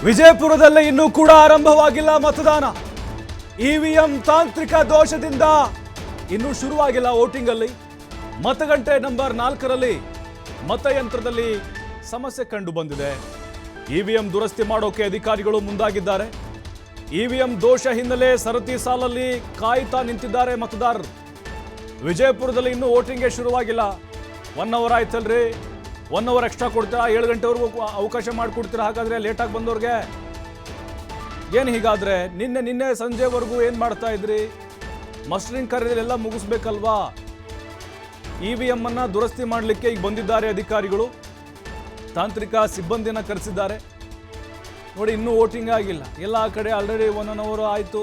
ವಿಜಯಪುರದಲ್ಲಿ ಇನ್ನೂ ಕೂಡ ಆರಂಭವಾಗಿಲ್ಲ ಮತದಾನ. ಇವಿಎಂ ತಾಂತ್ರಿಕ ದೋಷದಿಂದ ಇನ್ನೂ ಶುರುವಾಗಿಲ್ಲ ವೋಟಿಂಗ್ ಅಲ್ಲಿ. ಮತಗಟ್ಟೆ ನಂಬರ್ 4ರಲ್ಲಿ ಮತಯಂತ್ರದಲ್ಲಿ ಸಮಸ್ಯೆ ಕಂಡು ಬಂದಿದೆ. ಇವಿಎಂ ದುರಸ್ತಿ ಮಾಡೋಕೆ ಅಧಿಕಾರಿಗಳು ಮುಂದಾಗಿದ್ದಾರೆ. ಇವಿಎಂ ದೋಷ ಹಿನ್ನೆಲೆ ಸರತಿ ಸಾಲಲ್ಲಿ ಕಾಯ್ತಾ ನಿಂತಿದ್ದಾರೆ ಮತದಾರರು. ವಿಜಯಪುರದಲ್ಲಿ ಇನ್ನೂ ವೋಟಿಂಗ್ಗೆ ಶುರುವಾಗಿಲ್ಲ. 1 ಅವರ್ ಆಯ್ತಲ್ರಿ, 1 ಅವರ್ ಎಕ್ಸ್ಟ್ರಾ ಕೊಡ್ತೀರಾ? 7 ಗಂಟೆವರೆಗೂ ಅವಕಾಶ ಮಾಡಿಕೊಡ್ತೀರಾ? ಹಾಗಾದ್ರೆ ಲೇಟಾಗಿ ಬಂದವ್ರಿಗೆ ಏನು ಹೀಗಾದ್ರೆ? ನಿನ್ನೆ ಸಂಜೆವರೆಗೂ ಏನು ಮಾಡ್ತಾ ಇದ್ರಿ? ಮಸ್ಟರಿಂಗ್ ಕಾರ್ಯದಲ್ಲೆಲ್ಲ ಮುಗಿಸ್ಬೇಕಲ್ವಾ? ಇವಿಎಂ ಅನ್ನ ದುರಸ್ತಿ ಮಾಡಲಿಕ್ಕೆ ಈಗ ಬಂದಿದ್ದಾರೆ ಅಧಿಕಾರಿಗಳು. ತಾಂತ್ರಿಕ ಸಿಬ್ಬಂದಿನ ಕರೆಸಿದ್ದಾರೆ. ನೋಡಿ, ಇನ್ನೂ ವೋಟಿಂಗ್ ಆಗಿಲ್ಲ. ಎಲ್ಲ ಕಡೆ ಆಲ್ರೆಡಿ 1 ಅವರ್ ಆಯಿತು.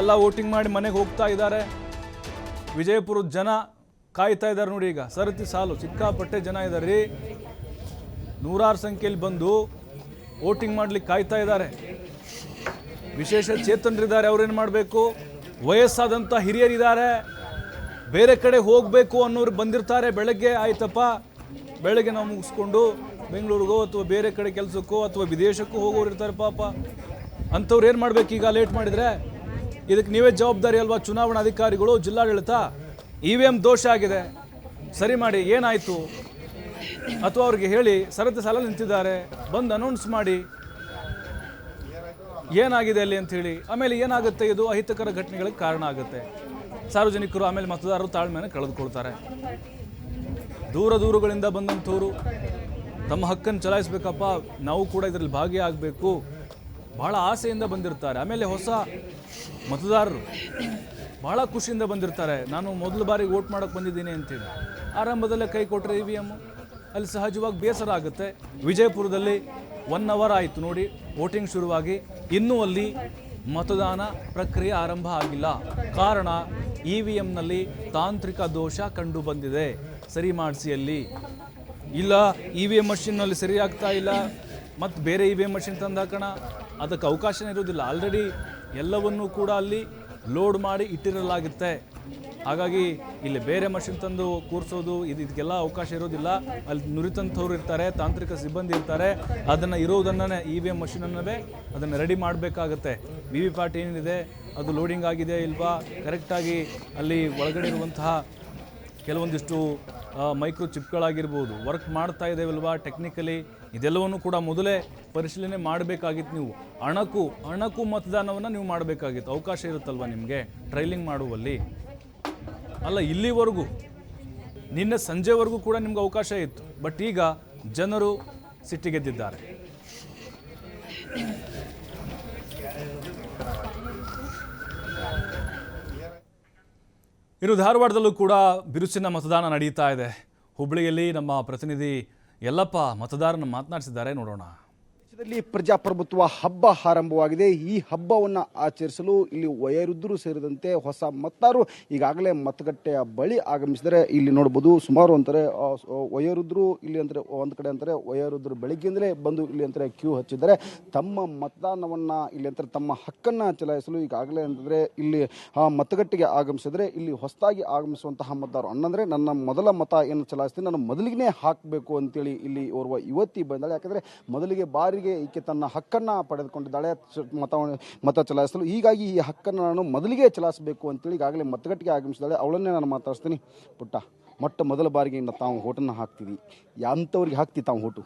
ಎಲ್ಲ ವೋಟಿಂಗ್ ಮಾಡಿ ಮನೆಗೆ ಹೋಗ್ತಾ ಇದ್ದಾರೆ. ವಿಜಯಪುರದ ಜನ ಕಾಯ್ತಾ ಇದ್ದಾರೆ ನೋಡಿ. ಈಗ ಸರತಿ ಸಾಲು ಸಿಕ್ಕಾಪಟ್ಟೆ ಜನ ಇದ್ದಾರೆ ರೀ. ನೂರಾರು ಸಂಖ್ಯೆಯಲ್ಲಿ ಬಂದು ವೋಟಿಂಗ್ ಮಾಡ್ಲಿಕ್ಕೆ ಕಾಯ್ತಾ ಇದ್ದಾರೆ. ವಿಶೇಷ ಚೇತನರಿದ್ದಾರೆ. ಅವ್ರೇನು ಮಾಡಬೇಕು? ವಯಸ್ಸಾದಂಥ ಹಿರಿಯರಿದ್ದಾರೆ. ಬೇರೆ ಕಡೆ ಹೋಗಬೇಕು ಅನ್ನೋರು ಬಂದಿರ್ತಾರೆ. ಬೆಳಗ್ಗೆ ಆಯ್ತಪ್ಪ, ಬೆಳಗ್ಗೆ ನಾವು ಮುಗಿಸ್ಕೊಂಡು ಬೆಂಗಳೂರಿಗೋ ಅಥವಾ ಬೇರೆ ಕಡೆ ಕೆಲಸಕ್ಕೋ ಅಥವಾ ವಿದೇಶಕ್ಕೂ ಹೋಗೋರು ಇರ್ತಾರೆ ಪಾಪ. ಅಂಥವ್ರು ಏನು ಮಾಡಬೇಕು? ಈಗ ಲೇಟ್ ಮಾಡಿದರೆ ಇದಕ್ಕೆ ನೀವೇ ಜವಾಬ್ದಾರಿ ಅಲ್ವಾ? ಚುನಾವಣಾಧಿಕಾರಿಗಳು, ಜಿಲ್ಲಾಡಳಿತ. ಇವಿಎಂ ದೋಷ ಆಗಿದೆ, ಸರಿ ಮಾಡಿ. ಏನಾಯಿತು? ಅಥವಾ ಅವ್ರಿಗೆ ಹೇಳಿ, ಸರತಿ ಸಾಲ ನಿಂತಿದ್ದಾರೆ, ಬಂದು ಅನೌನ್ಸ್ ಮಾಡಿ ಏನಾಗಿದೆ ಅಲ್ಲಿ ಅಂತ ಹೇಳಿ. ಆಮೇಲೆ ಏನಾಗುತ್ತೆ? ಇದು ಅಹಿತಕರ ಘಟನೆಗಳಿಗೆ ಕಾರಣ ಆಗುತ್ತೆ. ಸಾರ್ವಜನಿಕರು ಆಮೇಲೆ ಮತದಾರರು ತಾಳ್ಮೆಯನ್ನು ಕಳೆದುಕೊಳ್ತಾರೆ. ದೂರಗಳಿಂದ ಬಂದಂಥವ್ರು ತಮ್ಮ ಹಕ್ಕನ್ನು ಚಲಾಯಿಸಬೇಕಪ್ಪ, ನಾವು ಕೂಡ ಇದರಲ್ಲಿ ಭಾಗಿಯಾಗಬೇಕು, ಭಾಳ ಆಸೆಯಿಂದ ಬಂದಿರ್ತಾರೆ. ಆಮೇಲೆ ಹೊಸ ಮತದಾರರು ಭಾಳ ಖುಷಿಯಿಂದ ಬಂದಿರ್ತಾರೆ. ನಾನು ಮೊದಲ ಬಾರಿಗೆ ವೋಟ್ ಮಾಡೋಕ್ಕೆ ಬಂದಿದ್ದೀನಿ ಅಂತೇಳಿ ಆರಂಭದಲ್ಲೇ ಕೈ ಕೊಟ್ಟರೆ ಇವಿಎಂ ಅಲ್ಲಿ ಸಹಜವಾಗಿ ಬೇಸರ ಆಗುತ್ತೆ. ವಿಜಯಪುರದಲ್ಲಿ 1 ಅವರ್ ಆಯಿತು ನೋಡಿ ವೋಟಿಂಗ್ ಶುರುವಾಗಿ. ಇನ್ನೂ ಅಲ್ಲಿ ಮತದಾನ ಪ್ರಕ್ರಿಯೆ ಆರಂಭ ಆಗಿಲ್ಲ. ಕಾರಣ, ಇವಿಎಂನಲ್ಲಿ ತಾಂತ್ರಿಕ ದೋಷ ಕಂಡು ಬಂದಿದೆ. ಸರಿ ಮಾಡಿಸಿ ಅಲ್ಲಿ. ಇಲ್ಲ, ಇವಿಎಂ ಮಷಿನ್ನಲ್ಲಿ ಸರಿ ಆಗ್ತಾ ಇಲ್ಲ, ಮತ್ತು ಬೇರೆ ಇವಿಎಂ ಮಷಿನ್ ತಂದಾಕೋಣ, ಅದಕ್ಕೆ ಅವಕಾಶನೇ ಇರೋದಿಲ್ಲ. ಆಲ್ರೆಡಿ ಎಲ್ಲವನ್ನೂ ಕೂಡ ಅಲ್ಲಿ ಲೋಡ್ ಮಾಡಿ ಇಟ್ಟಿರಲಾಗುತ್ತೆ. ಹಾಗಾಗಿ ಇಲ್ಲಿ ಬೇರೆ ಮಷಿನ್ ತಂದು ಕೂರಿಸೋದು ಇದಕ್ಕೆಲ್ಲ ಅವಕಾಶ ಇರೋದಿಲ್ಲ. ಅಲ್ಲಿ ನುರಿತಂಥವ್ರು ಇರ್ತಾರೆ, ತಾಂತ್ರಿಕ ಸಿಬ್ಬಂದಿ ಇರ್ತಾರೆ. ಅದನ್ನು ಇರೋದನ್ನೇ ಇವಿಎಂ ಮಷಿನನ್ನವೇ ಅದನ್ನು ರೆಡಿ ಮಾಡಬೇಕಾಗತ್ತೆ. ವಿ ವಿ ಪ್ಯಾಟ್ ಏನಿದೆ ಅದು ಲೋಡಿಂಗ್ ಆಗಿದೆ ಇಲ್ವಾ, ಕರೆಕ್ಟಾಗಿ ಅಲ್ಲಿ ಒಳಗಡೆ ಇರುವಂತಹ ಕೆಲವೊಂದಿಷ್ಟು ಮೈಕ್ರೋ ಚಿಪ್ಗಳಾಗಿರ್ಬೋದು ವರ್ಕ್ ಮಾಡ್ತಾ ಇದ್ದೇವಲ್ವಾ ಟೆಕ್ನಿಕಲಿ, ಇದೆಲ್ಲವನ್ನು ಕೂಡ ಮೊದಲೇ ಪರಿಶೀಲನೆ ಮಾಡಬೇಕಾಗಿತ್ತು. ನೀವು ಅಣಕು ಮತದಾನವನ್ನು ನೀವು ಮಾಡಬೇಕಾಗಿತ್ತು. ಅವಕಾಶ ಇರುತ್ತಲ್ವ ನಿಮಗೆ ಟ್ರೈಲಿಂಗ್ ಮಾಡುವಲ್ಲಿ. ಅಲ್ಲ, ಇಲ್ಲಿವರೆಗೂ ನಿನ್ನೆ ಸಂಜೆವರೆಗೂ ಕೂಡ ನಿಮ್ಗೆ ಅವಕಾಶ ಇತ್ತು. ಬಟ್ ಈಗ ಜನರು ಸಿಟ್ಟಿಗೆದ್ದಿದ್ದಾರೆ. ಇನ್ನು ಧಾರವಾಡದಲ್ಲೂ ಕೂಡ ಬಿರುಸಿನ ಮತದಾನ ನಡೀತಾ ಇದೆ. ಹುಬ್ಬಳ್ಳಿಯಲ್ಲಿ ನಮ್ಮ ಪ್ರತಿನಿಧಿ ಯಲ್ಲಪ್ಪ ಮತದಾರನ ಮಾತನಾಡಿಸಿದ್ದಾರೆ, ನೋಡೋಣ. ದೇಶದಲ್ಲಿ ಪ್ರಜಾಪ್ರಭುತ್ವ ಹಬ್ಬ ಆರಂಭವಾಗಿದೆ. ಈ ಹಬ್ಬವನ್ನು ಆಚರಿಸಲು ಇಲ್ಲಿ ವಯೋವೃದ್ಧರು ಸೇರಿದಂತೆ ಹೊಸ ಮತದಾರರು ಈಗಾಗಲೇ ಮತಗಟ್ಟೆಯ ಬಳಿ ಆಗಮಿಸಿದರೆ ಇಲ್ಲಿ ನೋಡಬಹುದು. ಸುಮಾರು ಅಂತಾರೆ ವಯೋವೃದ್ಧರು ಇಲ್ಲಿ ಅಂದರೆ ಒಂದು ಕಡೆ ಅಂತಾರೆ ವಯೋವೃದ್ಧರು ಬೆಳಗ್ಗೆಯಿಂದಲೇ ಬಂದು ಇಲ್ಲಿ ಅಂತಾರೆ ಕ್ಯೂ ಹಚ್ಚಿದ್ದಾರೆ. ತಮ್ಮ ಮತದಾನವನ್ನು ಇಲ್ಲಿ ಅಂತಾರೆ ತಮ್ಮ ಹಕ್ಕನ್ನು ಚಲಾಯಿಸಲು ಈಗಾಗಲೇ ಅಂತಂದರೆ ಇಲ್ಲಿ ಮತಗಟ್ಟೆಗೆ ಆಗಮಿಸಿದರೆ ಇಲ್ಲಿ ಹೊಸದಾಗಿ ಆಗಮಿಸುವಂತಹ ಮತದಾರರು ಅನ್ನಂದರೆ ನನ್ನ ಮೊದಲ ಮತ ಏನು ಚಲಾಯಿಸ್ತೀನಿ, ನಾನು ಮೊದಲಿಗೆ ಹಾಕಬೇಕು ಅಂತೇಳಿ ಇಲ್ಲಿ ಓರ್ವ ಯುವತಿ ಬಂದಾಳೆ. ಯಾಕಂದರೆ ಮೊದಲಿಗೆ ಬಾರಿಗೆ ಈಕೆ ತನ್ನ ಹಕ್ಕನ್ನು ಪಡೆದುಕೊಂಡಿದ್ದಾಳೆ ಮತ ಚಲಾಯಿಸಲು. ಹೀಗಾಗಿ ಈ ಹಕ್ಕನ್ನು ನಾನು ಮೊದಲಿಗೆ ಚಲಾಯಿಸಬೇಕು ಅಂತೇಳಿ ಈಗಾಗಲೇ ಮತಗಟ್ಟೆಗೆ ಆಗಮಿಸಿದ್ದಾಳೆ. ಅವಳನ್ನೇ ನಾನು ಮಾತಾಡ್ತೀನಿ. ಪುಟ್ಟ, ಮೊದಲ ಬಾರಿಗೆ ತಾವು ಓಟನ್ನು ಹಾಕ್ತೀವಿ, ಯಾಂಥವ್ರಿಗೆ ಹಾಕ್ತಿ ತಾವು ಓಟು?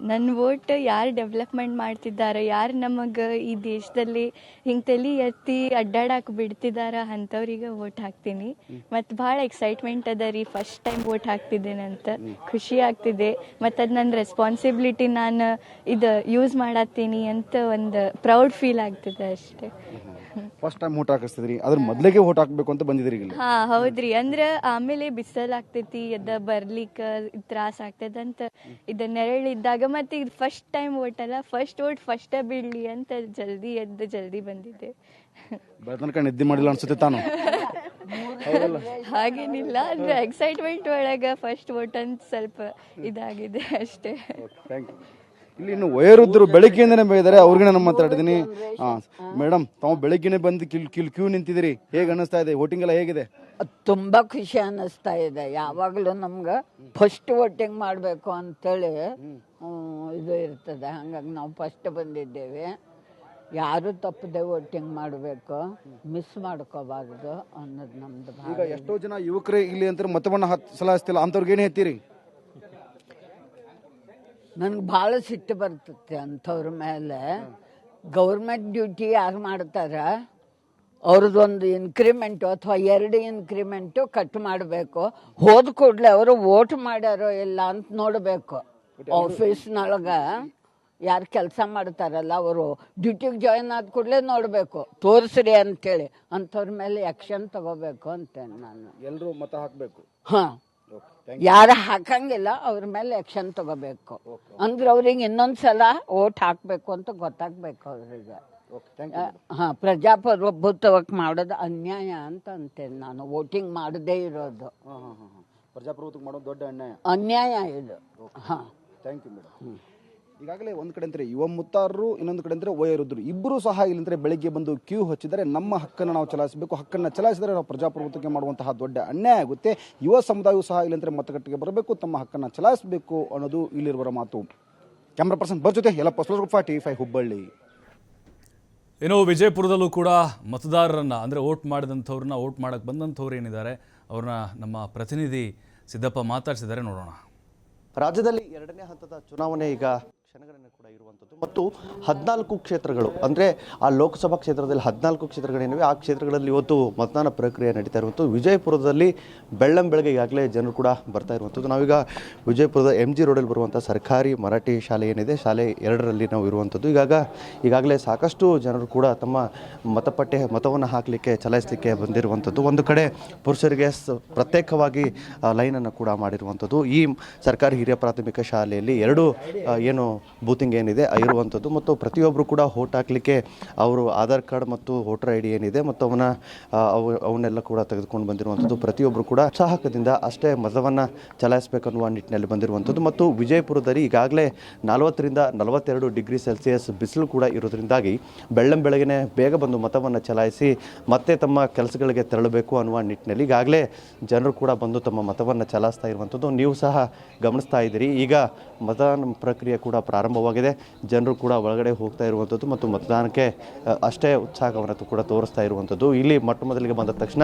ನನ್ನ ವೋಟ್ ಯಾರು ಡೆವಲಪ್ಮೆಂಟ್ ಮಾಡ್ತಿದ್ದಾರೆ, ಯಾರು ನಮಗೆ ಈ ದೇಶದಲ್ಲಿ ಹಿಂಗೆ ತಲೆ ಎತ್ತಿ ಅಡ್ಡಾಡಕ್ಕೆ ಬಿಡ್ತಿದ್ದಾರೆ ಅಂಥವ್ರಿಗೆ ವೋಟ್ ಹಾಕ್ತೀನಿ. ಮತ್ತು ಭಾಳ ಎಕ್ಸೈಟ್ಮೆಂಟ್ ಅದ ರೀ, ಫಸ್ಟ್ ಟೈಮ್ ವೋಟ್ ಹಾಕ್ತಿದ್ದೇನೆ ಅಂತ ಖುಷಿ ಆಗ್ತಿದೆ. ಮತ್ತು ಅದು ನನ್ನ ರೆಸ್ಪಾನ್ಸಿಬಿಲಿಟಿ, ನಾನು ಇದು ಯೂಸ್ ಮಾಡತ್ತೀನಿ ಅಂತ ಒಂದು ಪ್ರೌಡ್ ಫೀಲ್ ಆಗ್ತಿದೆ ಅಷ್ಟೇ. ಫಸ್ಟ್ ಟೈಮ್ ವೋಟ್ ಹಾಕಿಸ್ತಿದ್ರಿ, ಅದ್ರ ಮೊದಲಿಗೆ ವೋಟ್ ಹಾಕಬೇಕು ಅಂತ ಬಂದಿದ್ರಿ? ಹಾ, ಹೌದ್ರಿ. ಅಂದ್ರೆ ಆಮೇಲೆ ಬಿಸಿಲು ಆಗ್ತೈತಿ, ಎದ್ದ ಬರ್ಲಿಕ್ಕೆ ತ್ರಾಸ ಆಗ್ತೈತೆ ಅಂತ ಇದು ನೆರಳಿದ್ದಾಗ ಮತ್ತೆ ಇದು ಫಸ್ಟ್ ಟೈಮ್ ವೋಟ್ ಅಲ್ಲ, ಫಸ್ಟ್ ವೋಟ್ ಫಸ್ಟೇ ಬಿಡ್ಲಿ ಅಂತ ಜಲ್ದಿ ಎದ್ದು ಜಲ್ದಿ ಬಂದಿದ್ದೆ. ತನಕ ನಿದ್ದೆ ಮಾಡಿಲ್ಲ ಅನ್ಸುತ್ತೆ ತಾನು? ಹಾಗೇನಿಲ್ಲ, ಅಂದ್ರೆ ಎಕ್ಸೈಟ್ಮೆಂಟ್ ಒಳಗ ಫಸ್ಟ್ ವೋಟ್ ಅಂತ ಸ್ವಲ್ಪ ಇದಾಗಿದೆ ಅಷ್ಟೇ. ಇಲ್ಲಿ ಇನ್ನು ವಯೋವೃದ್ಧರು ಬೆಳಗ್ಗೆಯಿಂದನೇ ಇದ್ದಾರೆ, ಅವ್ರಿಗೆ ನಾನು ಮಾತಾಡಿದ್ದೀನಿ. ಮೇಡಮ್, ತಾವು ಬೆಳಗ್ಗೆನೆ ಬಂದು ಕ್ಯೂ ನಿಂತಿದ್ದೀರಿ, ಹೇಗೆ ಅನ್ನಿಸ್ತಾ ಇದೆ? ವೋಟಿಂಗ್ ಎಲ್ಲ ಹೇಗಿದೆ? ತುಂಬಾ ಖುಷಿ ಅನ್ನಿಸ್ತಾ ಇದೆ. ಯಾವಾಗಲೂ ನಮ್ಗೆ ಫಸ್ಟ್ ವೋಟಿಂಗ್ ಮಾಡಬೇಕು ಅಂತೇಳಿ ಇದು ಇರ್ತದೆ. ಹಾಗಾಗಿ ನಾವು ಫಸ್ಟ್ ಬಂದಿದ್ದೇವೆ. ಯಾರು ತಪ್ಪದೆ ವೋಟಿಂಗ್ ಮಾಡಬೇಕು, ಮಿಸ್ ಮಾಡ್ಕೋಬಾರ್ದು ಅನ್ನೋದು ನಮ್ದು ಈಗ ಭಾಳ. ಎಷ್ಟೋ ಜನ ಯುವಕರೇ ಇಲ್ಲಿ ಅಂತ ಮತವನ್ನ ಚಲಾಯಿಸ್ತಿಲ್ಲ, ಅಂಥವ್ರಿಗೆ ಏನು ಹೇಳ್ತೀರಿ? ನನಗೆ ಭಾಳ ಸಿಟ್ಟು ಬರ್ತದೆ ಅಂಥವ್ರ ಮೇಲೆ. ಗೌರ್ಮೆಂಟ್ ಡ್ಯೂಟಿ ಯಾರು ಮಾಡ್ತಾರ ಅವ್ರದ್ದೊಂದು ಇನ್ಕ್ರಿಮೆಂಟು ಅಥವಾ 2 ಇನ್ಕ್ರಿಮೆಂಟು ಕಟ್ ಮಾಡಬೇಕು. ಹೋದ ಕೂಡಲೇ ಅವರು ವೋಟ್ ಮಾಡ್ಯಾರೋ ಇಲ್ಲ ಅಂತ ನೋಡಬೇಕು. ಆಫೀಸ್ನೊಳಗೆ ಯಾರು ಕೆಲಸ ಮಾಡ್ತಾರಲ್ಲ ಅವರು ಡ್ಯೂಟಿಗೆ ಜಾಯಿನ್ ಆದ ಕೂಡಲೇ ನೋಡಬೇಕು, ತೋರಿಸ್ರಿ ಅಂತೇಳಿ. ಅಂಥವ್ರ ಮೇಲೆ ಆ್ಯಕ್ಷನ್ ತಗೋಬೇಕು ಅಂತೇನೆ ನಾನು. ಎಲ್ಲರೂ ಮತ ಹಾಕಬೇಕು. ಹಾಂ, ಯಾರು ಹಾಕಂಗಿಲ್ಲ ಅವ್ರ ಮೇಲೆ ಆ್ಯಕ್ಷನ್ ತಗೋಬೇಕು. ಅಂದ್ರೆ ಅವ್ರಿಗೆ ಇನ್ನೊಂದ್ಸಲ ವೋಟ್ ಹಾಕಬೇಕು ಅಂತ ಗೊತ್ತಾಗಬೇಕು ಅವ್ರಿಗೆ. ಹಾಂ, ಪ್ರಜಾಪ್ರಭುತ್ವಕ್ಕೆ ಮಾಡೋದು ಅನ್ಯಾಯ ಅಂತ ಅಂತೇನೆ ನಾನು. ವೋಟಿಂಗ್ ಮಾಡದೇ ಇರೋದು ಪ್ರಜಾಪ್ರಭುತ್ವಕ್ಕೆ ಮಾಡೋದು ದೊಡ್ಡ ಅನ್ಯಾಯ ಇದು. ಹಾಂ, ಥ್ಯಾಂಕ್ ಯು ಮೇಡಮ್. ಈಗಾಗಲೇ ಒಂದು ಕಡೆ ಅಂದರೆ ಯುವ ಮುತ್ತಾರರು, ಇನ್ನೊಂದು ಕಡೆ ಅಂದರೆ ವಯೋವೃದ್ಧರು ಇಬ್ಬರೂ ಸಹ ಇಲ್ಲಿಂದರೆ ಬೆಳಿಗ್ಗೆ ಬಂದು ಕ್ಯೂ ಹಚ್ಚಿದರೆ ನಮ್ಮ ಹಕ್ಕನ್ನು ನಾವು ಚಲಾಯಿಸಬೇಕು, ಹಕ್ಕನ್ನು ಚಲಾಯಿಸಿದರೆ ನಾವು ಪ್ರಜಾಪ್ರಭುತ್ವಕ್ಕೆ ಮಾಡುವಂತಹ ದೊಡ್ಡ ಅನ್ಯಾಯ ಆಗುತ್ತೆ. ಯುವ ಸಮುದಾಯವು ಸಹ ಇಲ್ಲಿಂದರೆ ಮತಗಟ್ಟೆಗೆ ಬರಬೇಕು, ತಮ್ಮ ಹಕ್ಕನ್ನು ಚಲಾಯಿಸಬೇಕು ಅನ್ನೋದು ಇಲ್ಲಿರುವರ ಮಾತು. ಕ್ಯಾಮ್ರಾ ಪರ್ಸನ್ ಬರ್ ಜೊತೆ ಯಲ್ಲಪ್ಪ TV5 ಹುಬ್ಬಳ್ಳಿ. ಇನ್ನು ವಿಜಯಪುರದಲ್ಲೂ ಕೂಡ ಮತದಾರರನ್ನು ಅಂದರೆ ವೋಟ್ ಮಾಡಿದಂಥವ್ರನ್ನ, ವೋಟ್ ಮಾಡೋಕ್ಕೆ ಬಂದಂಥವ್ರು ಏನಿದ್ದಾರೆ ಅವ್ರನ್ನ ನಮ್ಮ ಪ್ರತಿನಿಧಿ ಸಿದ್ದಪ್ಪ ಮಾತಾಡ್ಸಿದ್ದಾರೆ, ನೋಡೋಣ. ರಾಜ್ಯದಲ್ಲಿ 2ನೇ ಹಂತದ ಚುನಾವಣೆ ಈಗ ಕ್ಷಣಗಣನೆ ಕೂಡ ಇರುವಂಥದ್ದು ಮತ್ತು 14 ಕ್ಷೇತ್ರಗಳು ಅಂದರೆ ಆ ಲೋಕಸಭಾ ಕ್ಷೇತ್ರದಲ್ಲಿ 14 ಕ್ಷೇತ್ರಗಳೇನಿವೆ ಆ ಕ್ಷೇತ್ರಗಳಲ್ಲಿ ಇವತ್ತು ಮತದಾನ ಪ್ರಕ್ರಿಯೆ ನಡೀತಾ ಇರುವಂಥದ್ದು. ವಿಜಯಪುರದಲ್ಲಿ ಬೆಳ್ಳಂಬೆಳಗ್ಗೆ ಈಗಾಗಲೇ ಜನರು ಕೂಡ ಬರ್ತಾ ಇರುವಂಥದ್ದು. ನಾವೀಗ ವಿಜಯಪುರದ MG ರೋಡಲ್ಲಿ ಬರುವಂಥ ಸರ್ಕಾರಿ ಮರಾಠಿ ಶಾಲೆ ಏನಿದೆ, ಶಾಲೆ 2ರಲ್ಲಿ ನಾವು ಇರುವಂಥದ್ದು. ಈಗಾಗಲೇ ಸಾಕಷ್ಟು ಜನರು ಕೂಡ ತಮ್ಮ ಮತವನ್ನು ಹಾಕಲಿಕ್ಕೆ ಚಲಾಯಿಸಲಿಕ್ಕೆ ಬಂದಿರುವಂಥದ್ದು. ಒಂದು ಕಡೆ ಪುರುಷರಿಗೆ ಪ್ರತ್ಯೇಕವಾಗಿ ಲೈನನ್ನು ಕೂಡ ಮಾಡಿರುವಂಥದ್ದು. ಈ ಸರ್ಕಾರಿ ಹಿರಿಯ ಪ್ರಾಥಮಿಕ ಶಾಲೆಯಲ್ಲಿ 2 ಏನು ಬೂತಿಂಗ್ ಏನಿದೆ ಇರುವಂಥದ್ದು ಮತ್ತು ಪ್ರತಿಯೊಬ್ಬರು ಕೂಡ ವೋಟ್ ಹಾಕಲಿಕ್ಕೆ ಅವರು ಆಧಾರ್ ಕಾರ್ಡ್ ಮತ್ತು ವೋಟರ್ ID ಏನಿದೆ ಮತ್ತು ಅವನ್ನೆಲ್ಲ ಕೂಡ ತೆಗೆದುಕೊಂಡು ಬಂದಿರುವಂಥದ್ದು. ಪ್ರತಿಯೊಬ್ಬರು ಕೂಡ ಉತ್ಸಾಹದಿಂದ ಅಷ್ಟೇ ಮತವನ್ನು ಚಲಾಯಿಸಬೇಕನ್ನುವ ನಿಟ್ಟಿನಲ್ಲಿ ಬಂದಿರುವಂಥದ್ದು. ಮತ್ತು ವಿಜಯಪುರದಲ್ಲಿ ಈಗಾಗಲೇ 40ರಿಂದ 42 ಡಿಗ್ರಿ ಸೆಲ್ಸಿಯಸ್ ಬಿಸಿಲು ಕೂಡ ಇರೋದ್ರಿಂದಾಗಿ ಬೆಳ್ಳಂಬೆಳಗ್ಗೆ ಬೇಗ ಬಂದು ಮತವನ್ನು ಚಲಾಯಿಸಿ ಮತ್ತೆ ತಮ್ಮ ಕೆಲಸಗಳಿಗೆ ತೆರಳಬೇಕು ಅನ್ನುವ ನಿಟ್ಟಿನಲ್ಲಿ ಈಗಾಗಲೇ ಜನರು ಕೂಡ ಬಂದು ತಮ್ಮ ಮತವನ್ನು ಚಲಾಯಿಸ್ತಾ ಇರುವಂಥದ್ದು ನೀವು ಸಹ ಗಮನಿಸ್ತಾ ಇದ್ದೀರಿ. ಈಗ ಮತದಾನ ಪ್ರಕ್ರಿಯೆ ಕೂಡ ಪ್ರಾರಂಭವಾಗಿದೆ. ಜನರು ಕೂಡ ಒಳಗಡೆ ಹೋಗ್ತಾ ಇರುವಂಥದ್ದು ಮತ್ತು ಮತದಾನಕ್ಕೆ ಅಷ್ಟೇ ಉತ್ಸಾಹವನ್ನು ಕೂಡ ತೋರಿಸ್ತಾ ಇರುವಂಥದ್ದು. ಇಲ್ಲಿ ಮೊಟ್ಟ ಮೊದಲಿಗೆ ಬಂದ ತಕ್ಷಣ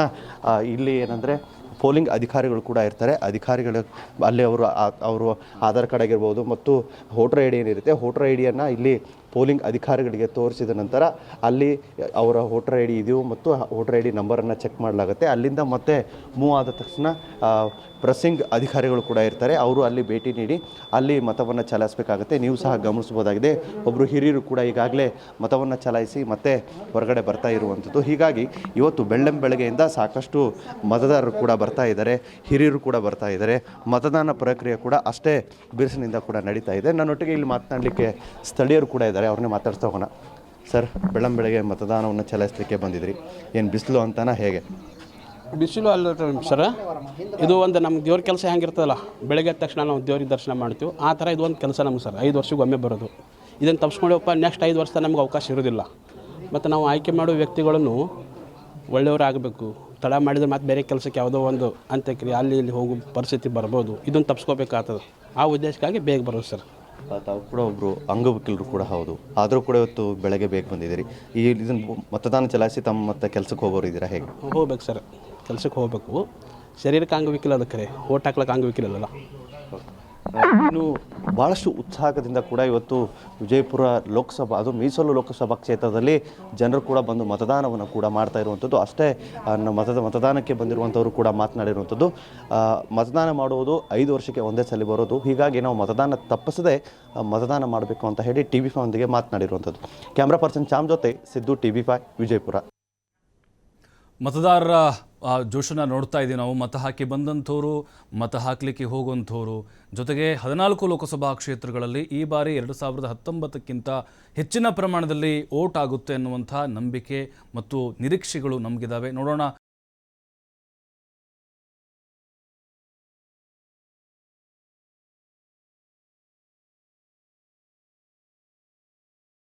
ಇಲ್ಲಿ ಏನಂದರೆ ಪೋಲಿಂಗ್ ಅಧಿಕಾರಿಗಳು ಕೂಡ ಇರ್ತಾರೆ. ಅಧಿಕಾರಿಗಳು ಅಲ್ಲಿ ಅವರು ಆಧಾರ್ ಕಾರ್ಡ್ ಆಗಿರ್ಬೋದು ಮತ್ತು ವೋಟರ್ ID ಏನಿರುತ್ತೆ ವೋಟರ್ IDಯನ್ನು ಇಲ್ಲಿ ಪೋಲಿಂಗ್ ಅಧಿಕಾರಿಗಳಿಗೆ ತೋರಿಸಿದ ನಂತರ ಅಲ್ಲಿ ಅವರ ವೋಟರ್ ID ಇದೆಯೋ ಮತ್ತು ವೋಟರ್ ID ನಂಬರನ್ನು ಚೆಕ್ ಮಾಡಲಾಗುತ್ತೆ. ಅಲ್ಲಿಂದ ಮತ್ತೆ ಮೂವ್ ಆದ ತಕ್ಷಣ ಪ್ರೆಸ್ಸಿಂಗ್ ಅಧಿಕಾರಿಗಳು ಕೂಡ ಇರ್ತಾರೆ. ಅವರು ಅಲ್ಲಿ ಭೇಟಿ ನೀಡಿ ಅಲ್ಲಿ ಮತವನ್ನು ಚಲಾಯಿಸಬೇಕಾಗುತ್ತೆ. ನೀವು ಸಹ ಗಮನಿಸಬಹುದಾಗಿದೆ, ಒಬ್ಬರು ಹಿರಿಯರು ಕೂಡ ಈಗಾಗಲೇ ಮತವನ್ನು ಚಲಾಯಿಸಿ ಮತ್ತೆ ಹೊರಗಡೆ ಬರ್ತಾ ಇರುವಂಥದ್ದು. ಹೀಗಾಗಿ ಇವತ್ತು ಬೆಳ್ಳಂಬೆಳಗ್ಗೆಯಿಂದ ಸಾಕಷ್ಟು ಮತದಾರರು ಕೂಡ ಬರ್ತಾ ಇದ್ದಾರೆ, ಹಿರಿಯರು ಕೂಡ ಬರ್ತಾ ಇದ್ದಾರೆ. ಮತದಾನ ಪ್ರಕ್ರಿಯೆ ಕೂಡ ಅಷ್ಟೇ ಬಿರುಸಿನಿಂದ ಕೂಡ ನಡೀತಾ ಇದೆ. ನನ್ನೊಟ್ಟಿಗೆ ಇಲ್ಲಿ ಮಾತನಾಡಲಿಕ್ಕೆ ಸ್ಥಳೀಯರು ಕೂಡ ಇದ್ದಾರೆ, ಅವ್ರನ್ನೇ ಮಾತಾಡ್ತಾ ಹೋಗೋಣ. ಸರ್, ಬೆಳ್ಳಂಬೆಳಗ್ಗೆ ಮತದಾನವನ್ನು ಚಲಾಯಿಸಲಿಕ್ಕೆ ಬಂದಿದ್ರಿ, ಏನು ಬಿಸಿಲು ಅಂತನಾ ಹೇಗೆ? ಬಿಸಿಲು ಅಲ್ಲ ಸರ, ಇದು ಒಂದು ನಮ್ಮ ದೇವ್ರ ಕೆಲಸ ಹೆಂಗಿರ್ತದಲ್ಲ, ಬೆಳಗ್ಗೆ ಎದ್ದ ತಕ್ಷಣ ನಾವು ದೇವ್ರಿಗೆ ದರ್ಶನ ಮಾಡ್ತೀವಿ, ಆ ಥರ ಇದು ಒಂದು ಕೆಲಸ ನಮ್ಗೆ ಸರ್. 5 ವರ್ಷಕ್ಕೆ ಒಮ್ಮೆ ಬರೋದು. ಇದನ್ನು ತಪ್ಪಿಸ್ಕೊಂಡೇವಪ್ಪ ನೆಕ್ಸ್ಟ್ 5 ವರ್ಷ ನಮ್ಗೆ ಅವಕಾಶ ಇರೋದಿಲ್ಲ. ಮತ್ತು ನಾವು ಆಯ್ಕೆ ಮಾಡೋ ವ್ಯಕ್ತಿಗಳನ್ನು ಒಳ್ಳೆಯವರಾಗಬೇಕು. ತಡ ಮಾಡಿದ್ರೆ ಮತ್ತೆ ಬೇರೆ ಕೆಲಸಕ್ಕೆ ಯಾವುದೋ ಒಂದು ಅಂತ್ಯಕ್ರಿಯೆ ಅಲ್ಲಿ ಇಲ್ಲಿ ಹೋಗೋ ಪರಿಸ್ಥಿತಿ ಬರ್ಬೋದು. ಇದನ್ನು ತಪ್ಪಿಸ್ಕೋಬೇಕಾಗ್ತದೆ. ಆ ಉದ್ದೇಶಕ್ಕಾಗಿ ಬೇಗ ಬರೋದು ಸರ್. ತಾವು ಕೂಡ ಒಬ್ಬರು ಅಂಗವಿಕಲರು ಕೂಡ ಹೌದು, ಆದರೂ ಕೂಡ ಇವತ್ತು ಬೆಳಗ್ಗೆ ಬೇಗ ಬಂದಿದ್ದೀರಿ. ಇದನ್ನು ಮತದಾನ ಚಲಾಯಿಸಿ ತಮ್ಮ ಮತ್ತೆ ಕೆಲಸಕ್ಕೆ ಹೋಗೋರು ಇದ್ದೀರಾ ಹೇಗೆ? ಹೋಗ್ಬೇಕು ಸರ್, ಕೆಲಸಕ್ಕೆ ಹೋಗಬೇಕು. ಶರೀರಕ್ಕೆ ಅಂಗವಿಕಲ ಅದಕ್ಕೆ ಓಟ್ ಹಾಕ್ಲಿಕ್ಕೆ ಅಂಗವಿಕಲಲ್ಲ. ಇನ್ನು ಭಾಳಷ್ಟು ಉತ್ಸಾಹದಿಂದ ಕೂಡ ಇವತ್ತು ವಿಜಯಪುರ ಲೋಕಸಭಾ, ಅದು ಮೀಸಲು ಲೋಕಸಭಾ ಕ್ಷೇತ್ರದಲ್ಲಿ ಜನರು ಕೂಡ ಬಂದು ಮತದಾನವನ್ನು ಕೂಡ ಮಾಡ್ತಾ ಇರುವಂಥದ್ದು. ಅಷ್ಟೇ ಮತದಾನಕ್ಕೆ ಬಂದಿರುವಂಥವರು ಕೂಡ ಮಾತನಾಡಿರುವಂಥದ್ದು. ಮತದಾನ ಮಾಡುವುದು 5 ವರ್ಷಕ್ಕೆ ಒಂದೇ ಸಲ ಬರೋದು, ಹೀಗಾಗಿ ನಾವು ಮತದಾನ ತಪ್ಪಿಸದೆ ಮತದಾನ ಮಾಡಬೇಕು ಅಂತ ಹೇಳಿ TV5 ಒಂದಿಗೆ ಮಾತನಾಡಿರುವಂಥದ್ದು. ಕ್ಯಾಮ್ರಾ ಪರ್ಸನ್ ಚಾಮ್ ಜೊತೆ ಸಿದ್ದು, TV5 ವಿಜಯಪುರ. ಮತದಾರರ ಜೋಶನ್ನು ನೋಡ್ತಾ ಇದ್ದೀವಿ ನಾವು. ಮತ ಹಾಕಿ ಬಂದಂಥವ್ರು, ಮತ ಹಾಕಲಿಕ್ಕೆ ಹೋಗುವಂಥವ್ರು, ಜೊತೆಗೆ 14 ಲೋಕಸಭಾ ಕ್ಷೇತ್ರಗಳಲ್ಲಿ ಈ ಬಾರಿ 2019ಕ್ಕಿಂತ ಹೆಚ್ಚಿನ ಪ್ರಮಾಣದಲ್ಲಿ ವೋಟ್ ಆಗುತ್ತೆ ಅನ್ನುವಂಥ ನಂಬಿಕೆ ಮತ್ತು ನಿರೀಕ್ಷೆಗಳು ನಮಗಿದ್ದಾವೆ. ನೋಡೋಣ